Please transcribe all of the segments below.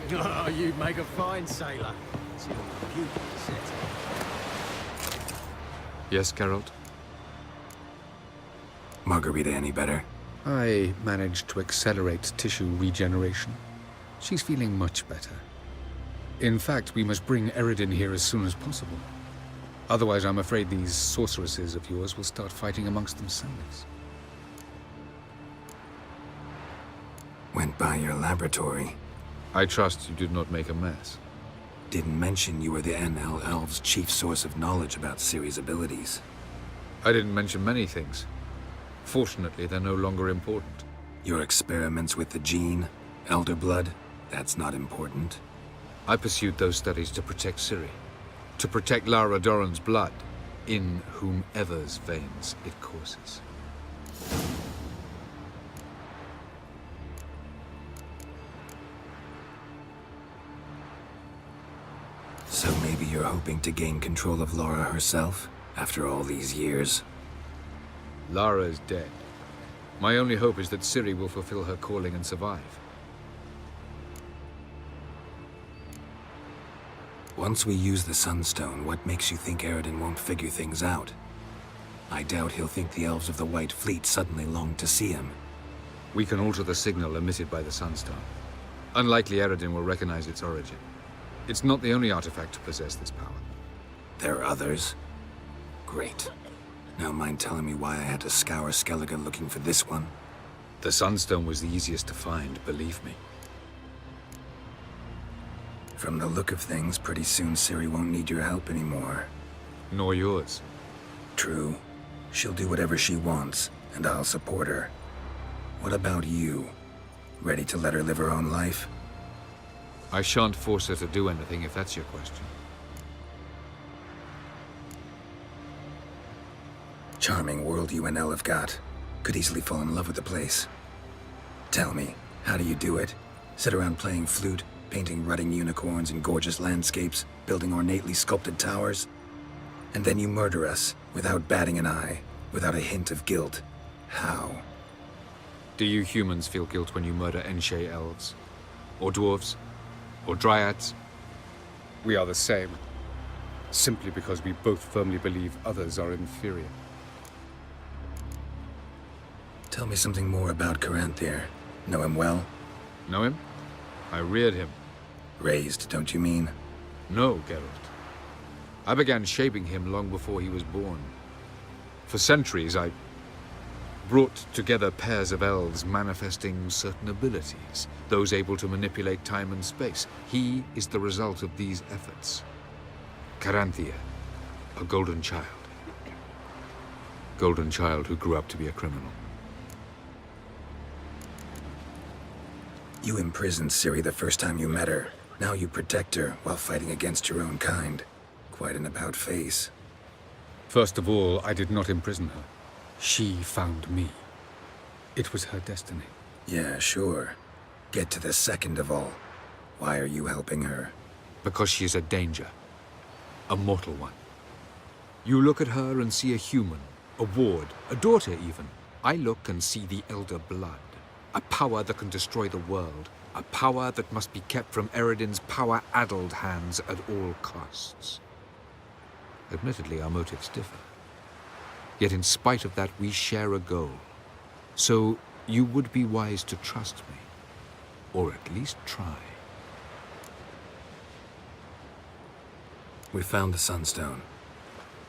Oh, you'd make a fine sailor. See the computer set. Yes, Geralt? Margarita any better? I managed to accelerate tissue regeneration. She's feeling much better. In fact, we must bring Eredin here as soon as possible. Otherwise, I'm afraid these sorceresses of yours will start fighting amongst themselves. Went by your laboratory. I trust you did not make a mess. Didn't mention you were the NL Elves' chief source of knowledge about Ciri's abilities. I didn't mention many things. Fortunately, they're no longer important. Your experiments with the gene, Elder Blood, that's not important. I pursued those studies to protect Ciri. To protect Lara Dorren's blood, in whomever's veins it courses. So maybe you're hoping to gain control of Lara herself, after all these years? Lara is dead. My only hope is that Ciri will fulfill her calling and survive. Once we use the Sunstone, what makes you think Eredin won't figure things out? I doubt he'll think the Elves of the White Fleet suddenly long to see him. We can alter the signal emitted by the Sunstone. Unlikely Eredin will recognize its origin. It's not the only artifact to possess this power. There are others? Great. Now mind telling me why I had to scour Skellige looking for this one? The Sunstone was the easiest to find, believe me. From the look of things, pretty soon Ciri won't need your help anymore. Nor yours. True. She'll do whatever she wants, and I'll support her. What about you? Ready to let her live her own life? I shan't force her to do anything if that's your question. Charming world you and Elle have got. Could easily fall in love with the place. Tell me, how do you do it? Sit around playing flute, painting rutting unicorns in gorgeous landscapes, building ornately sculpted towers? And then you murder us, without batting an eye, without a hint of guilt. How? Do you humans feel guilt when you murder Enshe elves? Or dwarves? Or dryads? We are the same. Simply because we both firmly believe others are inferior. Tell me something more about Caranthir. Know him well? Know him? I reared him. Raised, don't you mean? No, Geralt. I began shaping him long before he was born. For centuries, I brought together pairs of elves manifesting certain abilities, those able to manipulate time and space. He is the result of these efforts. Caranthir, a golden child. Golden child who grew up to be a criminal. You imprisoned Ciri the first time you met her. Now you protect her while fighting against your own kind. Quite an about-face. First of all, I did not imprison her. She found me. It was her destiny. Yeah, sure. Get to the second of all. Why are you helping her? Because she is a danger. A mortal one. You look at her and see a human, a ward, a daughter even. I look and see the Elder Blood. A power that can destroy the world. A power that must be kept from Eredin's power-addled hands at all costs. Admittedly, our motives differ. Yet in spite of that, we share a goal. So you would be wise to trust me. Or at least try. We found the Sunstone.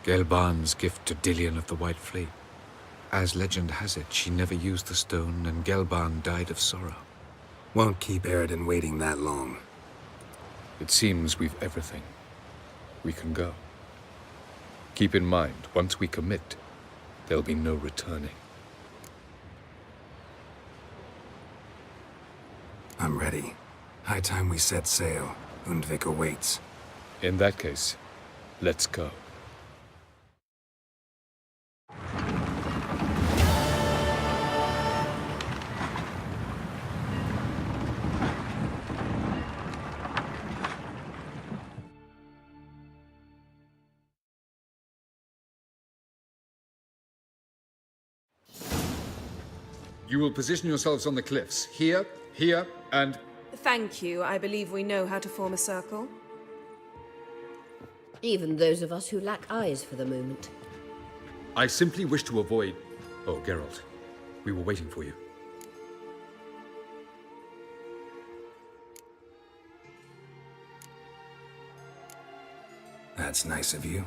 Gelban's gift to Dillion of the White Fleet. As legend has it, she never used the stone, and Gelban died of sorrow. Won't keep Eredin waiting that long. It seems we've everything. We can go. Keep in mind, once we commit, there'll be no returning. I'm ready. High time we set sail. Undvik awaits. In that case, let's go. You will position yourselves on the cliffs. Here, here, and Thank you. I believe we know how to form a circle. Even those of us who lack eyes for the moment. I simply wish to avoid... Oh, Geralt. We were waiting for you. That's nice of you.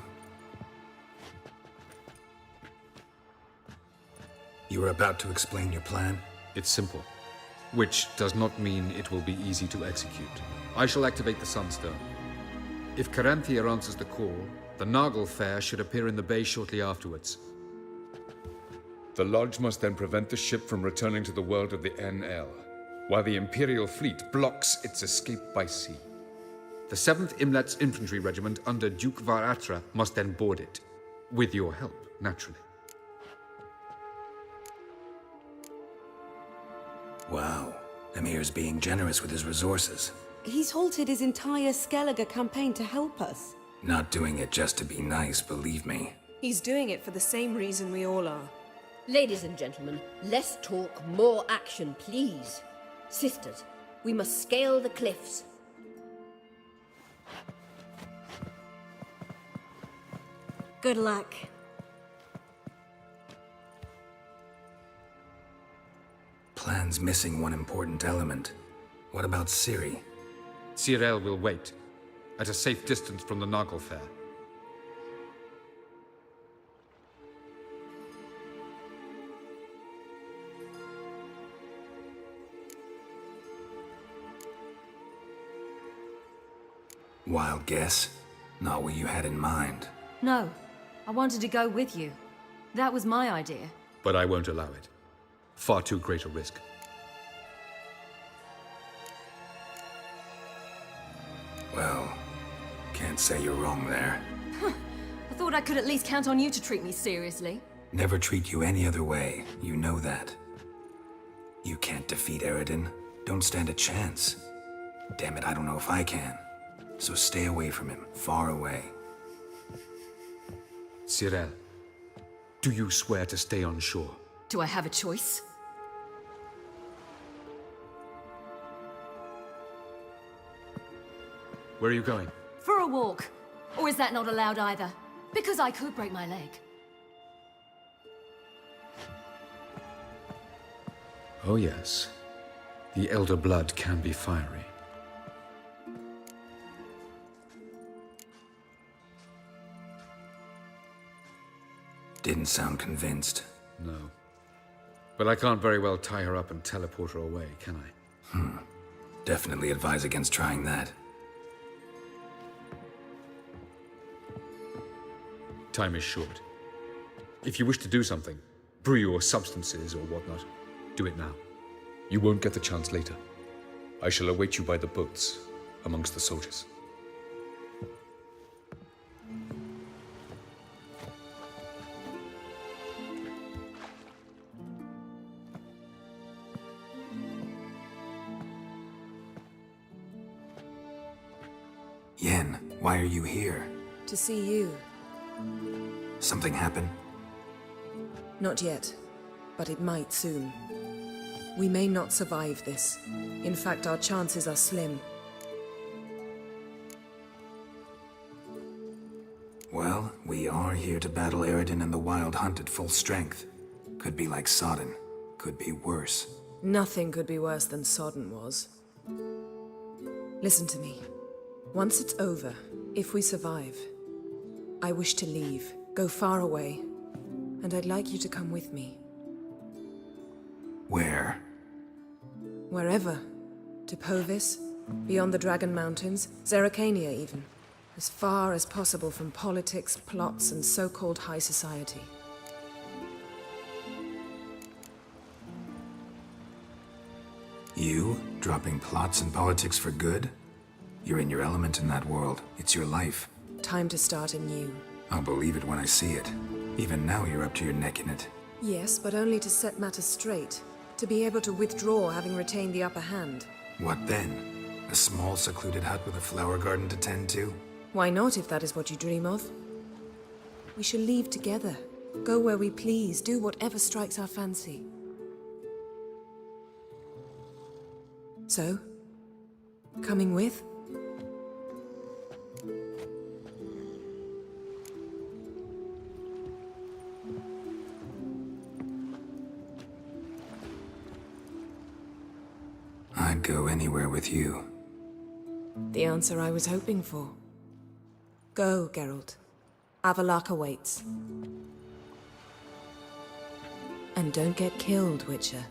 You were about to explain your plan? It's simple. Which does not mean it will be easy to execute. I shall activate the Sunstone. If Caranthir answers the call, the Naglfar should appear in the bay shortly afterwards. The Lodge must then prevent the ship from returning to the world of the NL, while the Imperial fleet blocks its escape by sea. The 7th Imlet's infantry regiment under Duke Var-Attre must then board it. With your help, naturally. Wow. Emir's being generous with his resources. He's halted his entire Skellige campaign to help us. Not doing it just to be nice, believe me. He's doing it for the same reason we all are. Ladies and gentlemen, less talk, more action, please. Sisters, we must scale the cliffs. Good luck. Plan's missing one important element. What about Ciri? Cyril will wait, at a safe distance from the Naglfar. Wild guess? Not what you had in mind. No, I wanted to go with you. That was my idea. But I won't allow it. Far too great a risk. Well, can't say you're wrong there. I thought I could at least count on you to treat me seriously. Never treat you any other way. You know that. You can't defeat Eredin. Don't stand a chance. Damn it, I don't know if I can. So stay away from him. Far away. Cyril, do you swear to stay on shore? Do I have a choice? Where are you going? For a walk. Or is that not allowed either? Because I could break my leg. Oh yes. The Elder Blood can be fiery. Didn't sound convinced. No. But I can't very well tie her up and teleport her away, can I? Definitely advise against trying that. Time is short. If you wish to do something, brew your substances or whatnot, do it now. You won't get the chance later. I shall await you by the boats, amongst the soldiers. Yen, why are you here? To see you. Something happen? Not yet, but it might soon. We may not survive this. In fact, our chances are slim. Well, we are here to battle Eredin and the Wild Hunt at full strength. Could be like Sodden. Could be worse. Nothing could be worse than Sodden was. Listen to me. Once it's over, if we survive, I wish to leave, go far away, and I'd like you to come with me. Where? Wherever. To Povis, beyond the Dragon Mountains, Zerrikania even. As far as possible from politics, plots, and so-called high society. You? Dropping plots and politics for good? You're in your element in that world. It's your life. Time to start anew. I'll believe it when I see it. Even now you're up to your neck in it. Yes, but only to set matters straight. To be able to withdraw having retained the upper hand. What then? A small secluded hut with a flower garden to tend to? Why not, if that is what you dream of? We shall leave together. Go where we please, do whatever strikes our fancy. So, Coming with? I'd go anywhere with you. The answer I was hoping for. Go, Geralt. Avallac'h awaits. And don't get killed, Witcher.